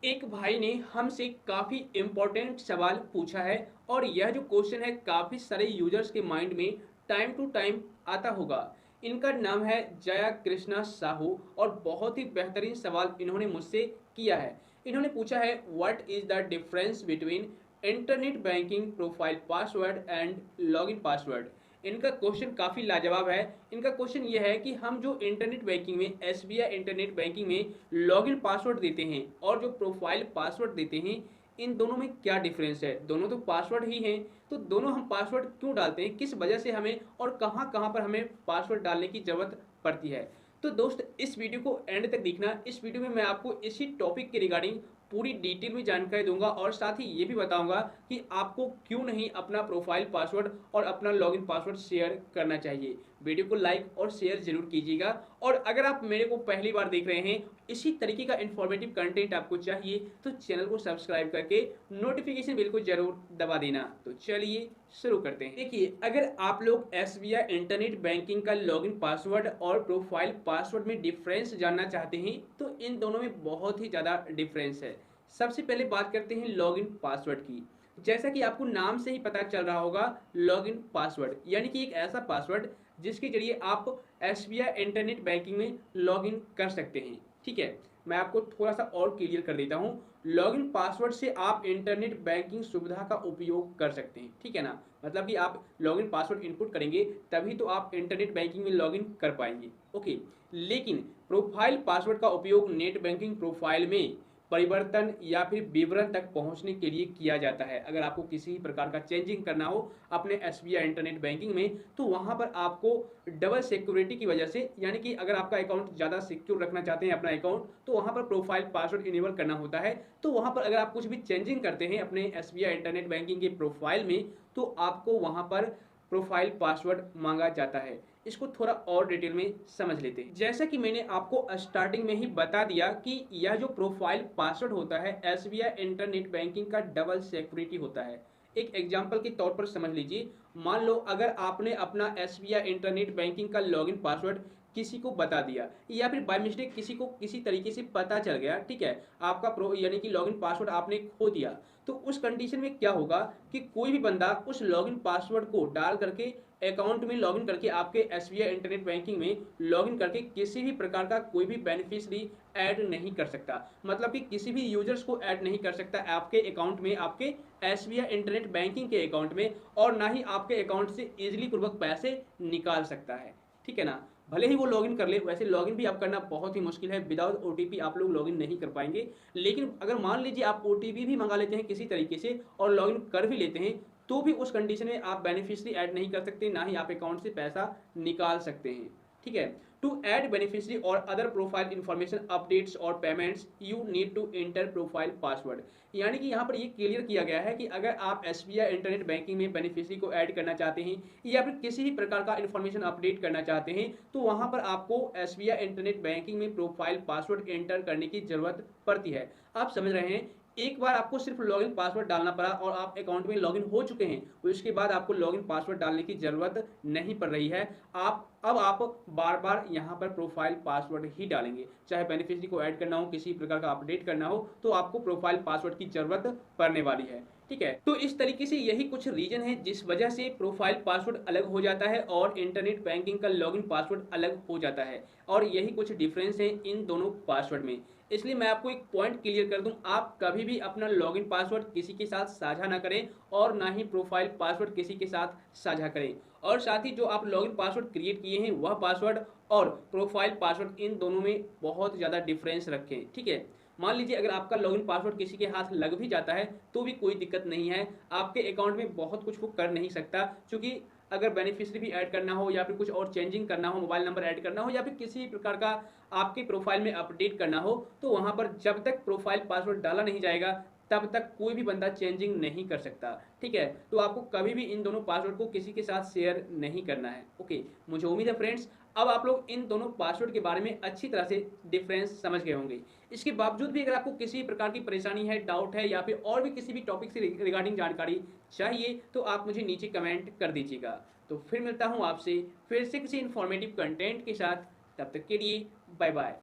एक भाई ने हमसे काफ़ी इम्पोर्टेंट सवाल पूछा है और यह जो क्वेश्चन है काफ़ी सारे यूजर्स के माइंड में टाइम टू टाइम आता होगा। इनका नाम है जया कृष्णा साहू और बहुत ही बेहतरीन सवाल इन्होंने मुझसे किया है। इन्होंने पूछा है what is the difference between internet banking profile password and login password. इनका क्वेश्चन काफ़ी लाजवाब है। इनका क्वेश्चन ये है कि हम जो इंटरनेट बैंकिंग में एसबीआई इंटरनेट बैंकिंग में लॉगिन पासवर्ड देते हैं और जो प्रोफाइल पासवर्ड देते हैं, इन दोनों में क्या डिफरेंस है। दोनों तो पासवर्ड ही हैं, तो दोनों हम पासवर्ड क्यों डालते हैं, किस वजह से हमें और कहाँ कहाँ पर हमें पासवर्ड डालने की ज़रूरत पड़ती है। तो दोस्त इस वीडियो को एंड तक देखना। इस वीडियो में मैं आपको इसी टॉपिक के रिगार्डिंग पूरी डिटेल में जानकारी दूंगा और साथ ही ये भी बताऊंगा कि आपको क्यों नहीं अपना प्रोफाइल पासवर्ड और अपना लॉगिन पासवर्ड शेयर करना चाहिए। वीडियो को लाइक और शेयर जरूर कीजिएगा। और अगर आप मेरे को पहली बार देख रहे हैं, इसी तरीके का इंफॉर्मेटिव कंटेंट आपको चाहिए, तो चैनल को सब्सक्राइब करके नोटिफिकेशन बिल को जरूर दबा देना। तो चलिए शुरू करते हैं। देखिए, अगर आप लोग एसबीआई इंटरनेट बैंकिंग का लॉगिन पासवर्ड और प्रोफाइल पासवर्ड में डिफरेंस जानना चाहते हैं, तो इन दोनों में बहुत ही ज़्यादा डिफरेंस है। सबसे पहले बात करते हैं लॉगिन पासवर्ड की। जैसा कि आपको नाम से ही पता चल रहा होगा, लॉगिन पासवर्ड यानी कि एक ऐसा पासवर्ड जिसके जरिए आप एसबीआई इंटरनेट बैंकिंग में लॉगिन कर सकते हैं। ठीक है, मैं आपको थोड़ा सा और क्लियर कर देता हूं। लॉगिन पासवर्ड से आप इंटरनेट बैंकिंग सुविधा का उपयोग कर सकते हैं। ठीक है ना, मतलब कि आप लॉगिन पासवर्ड इनपुट करेंगे तभी तो आप इंटरनेट बैंकिंग में लॉगिन कर पाएंगे। ओके, लेकिन प्रोफाइल पासवर्ड का उपयोग नेट बैंकिंग प्रोफाइल में परिवर्तन या फिर विवरण तक पहुंचने के लिए किया जाता है। अगर आपको किसी भी प्रकार का चेंजिंग करना हो अपने एसबीआई इंटरनेट बैंकिंग में, तो वहां पर आपको डबल सिक्योरिटी की वजह से, यानी कि अगर आपका अकाउंट ज़्यादा सिक्योर रखना चाहते हैं अपना अकाउंट, तो वहां पर प्रोफाइल पासवर्ड इनेबल करना होता है। तो वहां पर अगर आप कुछ भी चेंजिंग करते हैं अपने एसबीआई इंटरनेट बैंकिंग के प्रोफाइल में, तो आपको वहां पर प्रोफाइल पासवर्ड मांगा जाता है। इसको थोड़ा और डिटेल में समझ लेते हैं। जैसा कि मैंने आपको स्टार्टिंग में ही बता दिया कि यह जो प्रोफाइल पासवर्ड होता है एसबीआई इंटरनेट बैंकिंग का डबल सिक्योरिटी होता है। एक एग्जांपल के तौर पर समझ लीजिए, मान लो अगर आपने अपना एसबीआई इंटरनेट बैंकिंग का लॉगिन पासवर्ड किसी को बता दिया या फिर बाय मिस्टेक किसी को किसी तरीके से पता चल गया, ठीक है, आपका प्रो यानी कि लॉगिन पासवर्ड आपने खो दिया, तो उस कंडीशन में क्या होगा कि कोई भी बंदा उस लॉगिन पासवर्ड को डाल करके अकाउंट में लॉगिन करके आपके एसबीआई इंटरनेट बैंकिंग में लॉगिन करके किसी भी प्रकार का कोई भी बेनिफिशियरी ऐड नहीं कर सकता। मतलब कि किसी भी यूजर्स को ऐड नहीं कर सकता आपके अकाउंट में, आपके एसबीआई इंटरनेट बैंकिंग के अकाउंट में, और ना ही आपके अकाउंट से इजीली पूर्वक पैसे निकाल सकता है। ठीक है ना, भले ही वो लॉगिन कर ले, वैसे लॉगिन भी आप करना बहुत ही मुश्किल है। विदाउट ओटीपी आप लोग लॉगिन नहीं कर पाएंगे। लेकिन अगर मान लीजिए आप ओटीपी भी मंगा लेते हैं किसी तरीके से और लॉगिन कर भी लेते हैं, तो भी उस कंडीशन में आप बेनिफिशियरी ऐड नहीं कर सकते, ना ही आप अकाउंट से पैसा निकाल सकते हैं। ठीक है, टू ऐड बेनिफिशियरी और अदर प्रोफाइल इंफॉर्मेशन अपडेट्स और payments you need to enter profile password. यानी कि यहाँ पर ये क्लियर किया गया है कि अगर आप एसबीआई इंटरनेट बैंकिंग में बेनिफिशियरी को ऐड करना चाहते हैं या फिर किसी भी प्रकार का इंफॉर्मेशन अपडेट करना चाहते हैं, तो वहां पर आपको एसबीआई इंटरनेट बैंकिंग में प्रोफाइल पासवर्ड एंटर करने की जरूरत पड़ती है। आप समझ रहे हैं, एक बार आपको सिर्फ लॉगिन पासवर्ड डालना पड़ा और आप अकाउंट में लॉगिन हो चुके हैं, उसके बाद आपको लॉगिन पासवर्ड डालने की जरूरत नहीं पड़ रही है। आप बार बार यहाँ पर प्रोफाइल पासवर्ड ही डालेंगे, चाहे बेनिफिशियरी को ऐड करना हो, किसी प्रकार का अपडेट करना हो, तो आपको प्रोफाइल पासवर्ड की जरूरत पड़ने वाली है। ठीक है, तो इस तरीके से यही कुछ रीजन है जिस वजह से प्रोफाइल पासवर्ड अलग हो जाता है और इंटरनेट बैंकिंग का लॉगिन पासवर्ड अलग हो जाता है, और यही कुछ डिफरेंस है इन दोनों पासवर्ड में। इसलिए मैं आपको एक पॉइंट क्लियर कर दूं, आप कभी भी अपना लॉगिन पासवर्ड किसी के साथ साझा ना करें और ना ही प्रोफाइल पासवर्ड किसी के साथ साझा करें। और साथ ही जो आप लॉगिन पासवर्ड क्रिएट किए हैं वह पासवर्ड और प्रोफाइल पासवर्ड, इन दोनों में बहुत ज़्यादा डिफरेंस रखें। ठीक है, मान लीजिए अगर आपका लॉगिन पासवर्ड किसी के हाथ लग भी जाता है तो भी कोई दिक्कत नहीं है, आपके अकाउंट में बहुत कुछ वो कर नहीं सकता। क्योंकि अगर बेनिफिशियरी भी ऐड करना हो या फिर कुछ और चेंजिंग करना हो, मोबाइल नंबर ऐड करना हो या फिर किसी प्रकार का आपके प्रोफाइल में अपडेट करना हो, तो वहां पर जब तक प्रोफाइल पासवर्ड डाला नहीं जाएगा तब तक कोई भी बंदा चेंजिंग नहीं कर सकता। ठीक है, तो आपको कभी भी इन दोनों पासवर्ड को किसी के साथ शेयर नहीं करना है। ओके, मुझे उम्मीद है फ्रेंड्स अब आप लोग इन दोनों पासवर्ड के बारे में अच्छी तरह से डिफरेंस समझ गए होंगे। इसके बावजूद भी अगर आपको किसी प्रकार की परेशानी है, डाउट है, या फिर और भी किसी भी टॉपिक से रिगार्डिंग जानकारी चाहिए, तो आप मुझे नीचे कमेंट कर दीजिएगा। तो फिर मिलता हूँ आपसे फिर से किसी इंफॉर्मेटिव कंटेंट के साथ। तब तक के लिए बाय बाय।